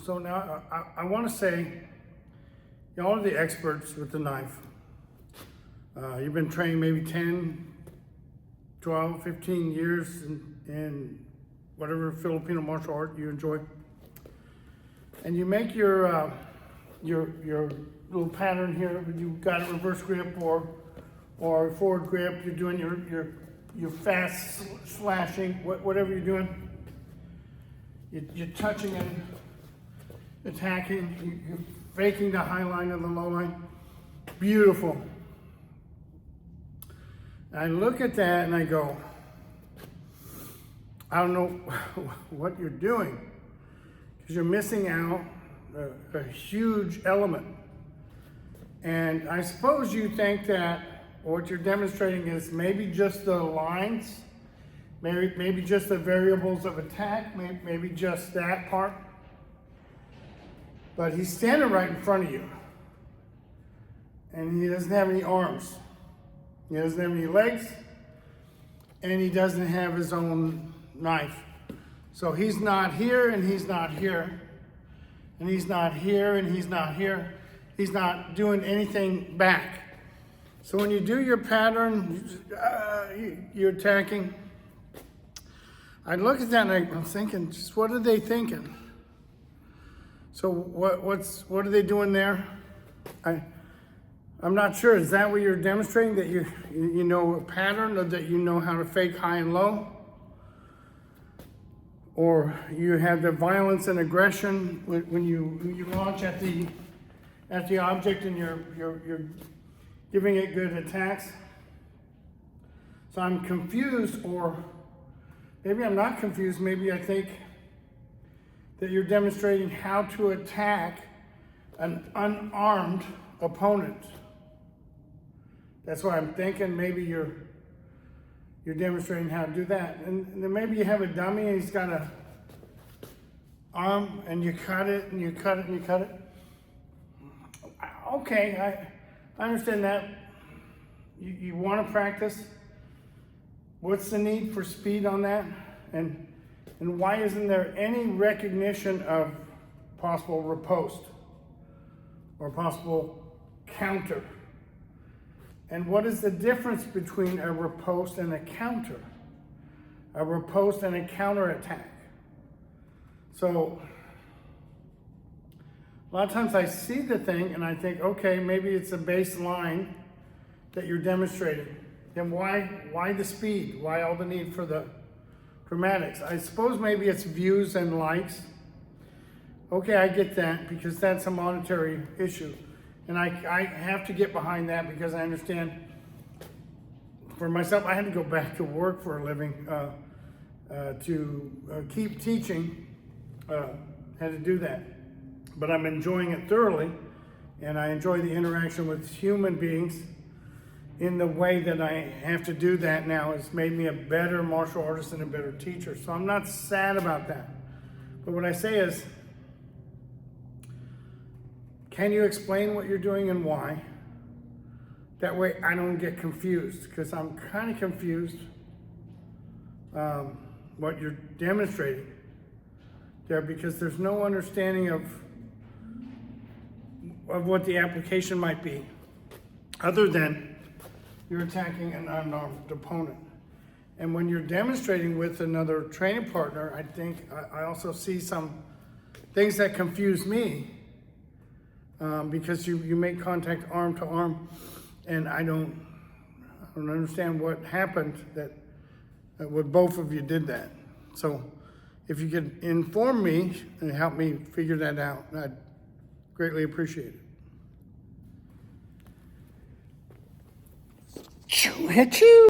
So now I want to say, y'all are the experts with the knife. You've been trained maybe 10, 12, 15 years in whatever Filipino martial art you enjoy. And you make your little pattern here. You've got a reverse grip or forward grip. You're doing your fast slashing, whatever you're doing. You're touching and attacking. You're faking the high line and the low line. Beautiful. I look at that and I go, I don't know what you're doing, because you're missing out a huge element. And I suppose you think that what you're demonstrating is maybe just the lines, maybe just the variables of attack, maybe just that part. But he's standing right in front of you, and he doesn't have any arms. He doesn't have any legs, and he doesn't have his own knife. So he's not here, and he's not here, and he's not here, and he's not here. He's not doing anything back. So when you do your pattern, you're attacking. I look at that and I'm thinking, just what are they thinking? So what are they doing there? I'm not sure. Is that what you're demonstrating? That you know a pattern, or that you know how to fake high and low? Or you have the violence and aggression when you launch at the object and you're giving it good attacks? So I'm confused, or maybe I'm not confused. Maybe I think that you're demonstrating how to attack an unarmed opponent. That's why I'm thinking maybe you're demonstrating how to do that. And then maybe you have a dummy and he's got an arm and you cut it and you cut it and you cut it. Okay, I understand that. You want to practice. What's the need for speed on that? And why isn't there any recognition of possible riposte or possible counter? And what is the difference between a riposte and a counter? A riposte and a counterattack. So a lot of times I see the thing and I think, okay, maybe it's a baseline that you're demonstrating. Then why the speed? Why all the need for the dramatics? I suppose maybe it's views and likes. Okay, I get that, because that's a monetary issue. And I have to get behind that, because I understand, for myself, I had to go back to work for a living to keep teaching, had to do that. But I'm enjoying it thoroughly, and I enjoy the interaction with human beings in the way that I have to do that now. It's made me a better martial artist and a better teacher. So I'm not sad about that. But what I say is, can you explain what you're doing and why? That way I don't get confused, because I'm kind of confused what you're demonstrating there, because there's no understanding of what the application might be, other than you're attacking an unarmed opponent. And when you're demonstrating with another training partner, I think I also see some things that confuse me, because you make contact arm to arm, and I don't understand what happened that with both of you did that. So if you could inform me and help me figure that out, I'd greatly appreciate it. Hit you.